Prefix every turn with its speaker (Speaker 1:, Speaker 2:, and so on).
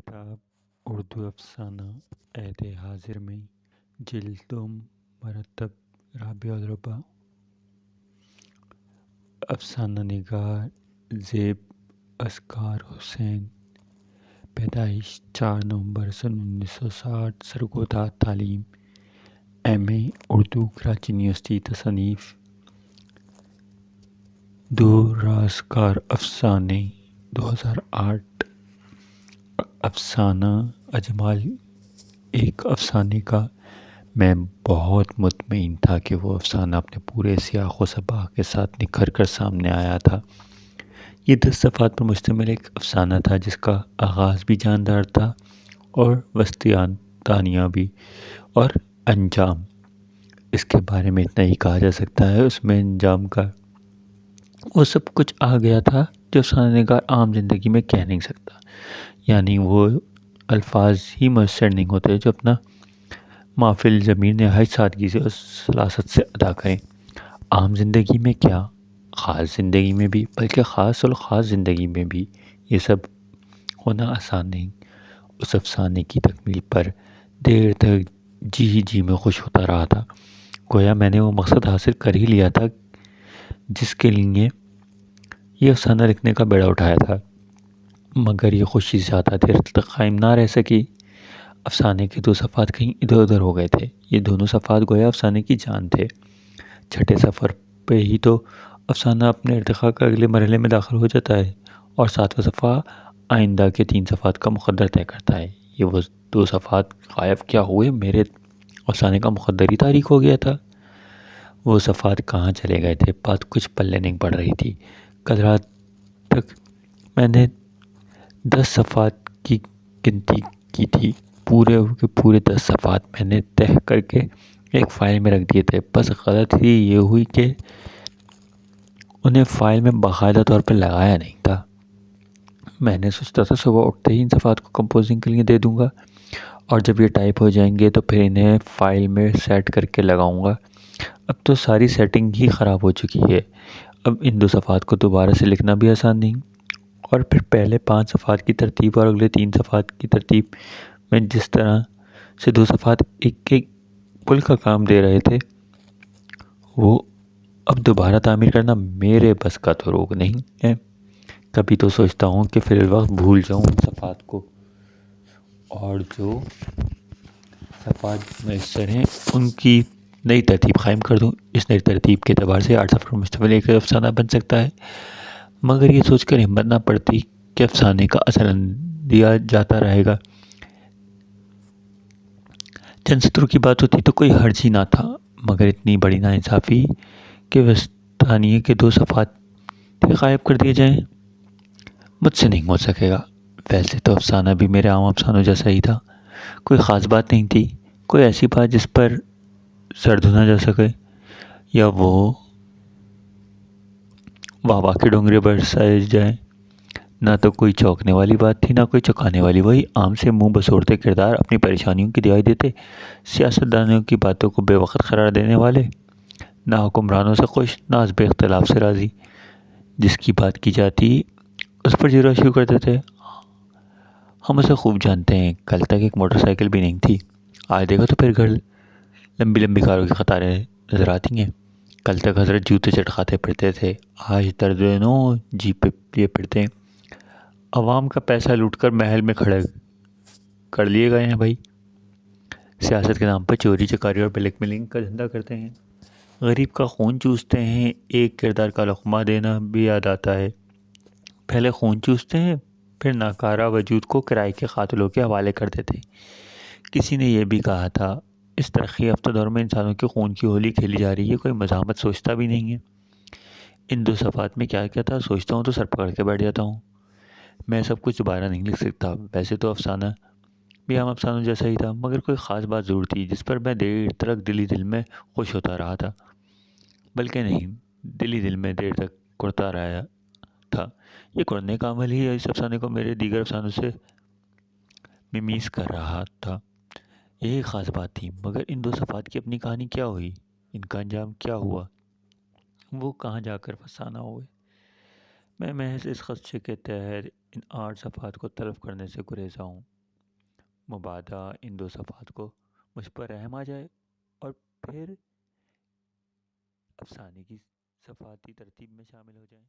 Speaker 1: کتاب اردو افسانہ عہد حاضر میں جلد مرتب رابع الربا افسانہ نگار زیب اسکار حسین پیدائش 4 نومبر سن 1960 سرگودا تعلیم ایم اے اردو کراچی یونیورسٹی تصنیف دو رازکار افسانے 2008 افسانہ اجمال ایک افسانے کا میں بہت مطمئن تھا کہ وہ افسانہ اپنے پورے سیاق و سباق کے ساتھ نکھر کر سامنے آیا تھا۔ یہ 10 صفحات پر مشتمل ایک افسانہ تھا جس کا آغاز بھی جاندار تھا اور وسطیان دانیہ بھی، اور انجام اس کے بارے میں اتنا ہی کہا جا سکتا ہے اس میں انجام کا وہ سب کچھ آ گیا تھا جو افسانہ نگار عام زندگی میں کہہ نہیں سکتا، یعنی وہ الفاظ ہی میسر نہیں ہوتے جو اپنا محفل ضمیر نہایت سادگی سے اور سلاست سے ادا کریں۔ عام زندگی میں کیا، خاص زندگی میں بھی، بلکہ خاص الخاص زندگی میں بھی یہ سب ہونا آسان نہیں۔ اس افسانے کی تکمیل پر دیر تک جی میں خوش ہوتا رہا تھا، گویا میں نے وہ مقصد حاصل کر ہی لیا تھا جس کے لیے یہ افسانہ لکھنے کا بیڑا اٹھایا تھا، مگر یہ خوشی زیادہ دیر تک قائم نہ رہ سکی۔ افسانے کے 2 صفحات کہیں ادھر ادھر ہو گئے تھے۔ یہ دونوں صفحات گویا افسانے کی جان تھے۔ چھٹے سفر پہ ہی تو افسانہ اپنے ارتقاء کا اگلے مرحلے میں داخل ہو جاتا ہے، اور 7واں صفحہ آئندہ کے 3 صفحات کا مقدر طے کرتا ہے۔ یہ وہ 2 صفحات غائب کیا ہوئے میرے افسانے کا مقدر ہی تاریک ہو گیا تھا۔ وہ صفحات کہاں چلے گئے تھے، بات کچھ پلے نہیں پڑ رہی تھی۔ کل رات تک میں نے 10 صفحات کی گنتی کی تھی، پورے 10 صفحات میں نے تہہ کر کے ایک فائل میں رکھ دیے تھے، بس غلطی یہ ہوئی کہ انہیں فائل میں باقاعدہ طور پر لگایا نہیں تھا۔ میں نے سوچتا تھا صبح اٹھتے ہی ان صفحات کو کمپوزنگ کے لیے دے دوں گا، اور جب یہ ٹائپ ہو جائیں گے تو پھر انہیں فائل میں سیٹ کر کے لگاؤں گا۔ اب تو ساری سیٹنگ ہی خراب ہو چکی ہے، اب ان 2 صفحات کو دوبارہ سے لکھنا بھی آسان نہیں، اور پھر پہلے 5 صفحات کی ترتیب اور اگلے 3 صفحات کی ترتیب میں جس طرح سے 2 صفحات ایک پل کا کام دے رہے تھے، وہ اب دوبارہ تعمیر کرنا میرے بس کا تو روگ نہیں ہے۔ کبھی تو سوچتا ہوں کہ فی الوقت بھول جاؤں ان صفحات کو، اور جو صفحات میسر ہیں ان کی نئی ترتیب قائم کر دوں۔ اس نئی ترتیب کے اعتبار سے 8 صفحوں پر مشتمل ایک افسانہ بن سکتا ہے، مگر یہ سوچ کر ہمت نہ پڑتی کہ افسانے کا اثر دیا جاتا رہے گا۔ چند سطروں کی بات ہوتی تو کوئی حرج ہی نہ تھا، مگر اتنی بڑی ناانصافی کہ وسطانیے کے 2 صفحات بھی غائب کر دیے جائیں، مجھ سے نہیں ہو سکے گا۔ ویسے تو افسانہ بھی میرے عام افسانوں جیسا ہی تھا، کوئی خاص بات نہیں تھی، کوئی ایسی بات جس پر سر دھونا جا سکے یا وہ واہ کے ڈونگرے برسائے جائیں۔ نہ تو کوئی چونکنے والی بات تھی، نہ کوئی چونکانے والی۔ وہی عام سے منہ بسورتے کردار، اپنی پریشانیوں کی دہائی دیتے، سیاست دانوں کی باتوں کو بے وقت قرار دینے والے، نہ حکمرانوں سے خوش، نہ حزب اختلاف سے راضی۔ جس کی بات کی جاتی اس پر جیرا شروع کر دیتے۔ ہم اسے خوب جانتے ہیں، کل تک ایک موٹر سائیکل بھی نہیں تھی، آج دیکھو تو پھر گھر لمبی لمبی کاروں کی قطاریں نظر آتی ہیں۔ کل تک حضرت جوتے چٹکاتے پھرتے تھے، آج درجنوں جیپیں لیے پھرتے ہیں۔ عوام کا پیسہ لوٹ کر محل میں کھڑے کر لیے گئے ہیں بھائی۔ سیاست کے نام پر چوری چکاری اور بلیک میلنگ کا دھندا کرتے ہیں، غریب کا خون چوستے ہیں۔ ایک کردار کا لقمہ دینا بھی یاد آتا ہے، پہلے خون چوستے ہیں، پھر ناکارہ وجود کو کرائے کے قاتلوں کے حوالے کر دیتے ہیں۔ کسی نے یہ بھی کہا تھا، اس ترقی یافتہ دور میں انسانوں کے خون کی ہولی کھیلی جا رہی ہے، کوئی مزاحمت سوچتا بھی نہیں ہے۔ ان 2 صفحات میں کیا کیا تھا، سوچتا ہوں تو سر پکڑ کے بیٹھ جاتا ہوں۔ میں سب کچھ دوبارہ نہیں لکھ سکتا۔ ویسے تو افسانہ بھی عام افسانوں جیسا ہی تھا، مگر کوئی خاص بات ضرور تھی جس پر میں دیر تک دل میں خوش ہوتا رہا تھا، بلکہ نہیں، دل میں دیر تک کڑتا رہا تھا۔ یہ کڑنے کا عمل ہی اس افسانے کو میرے دیگر افسانوں سے ممیز کر رہا تھا۔ یہی خاص بات تھی، مگر ان 2 صفحات کی اپنی کہانی کیا ہوئی، ان کا انجام کیا ہوا، وہ کہاں جا کر فسانہ ہوئے۔ میں محض اس خدشے کے تحت ان 8 صفحات کو طلب کرنے سے گریزا ہوں، مبادا ان 2 صفحات کو مجھ پر رحم آ جائے اور پھر افسانے کی صفحاتی ترتیب میں شامل ہو جائیں۔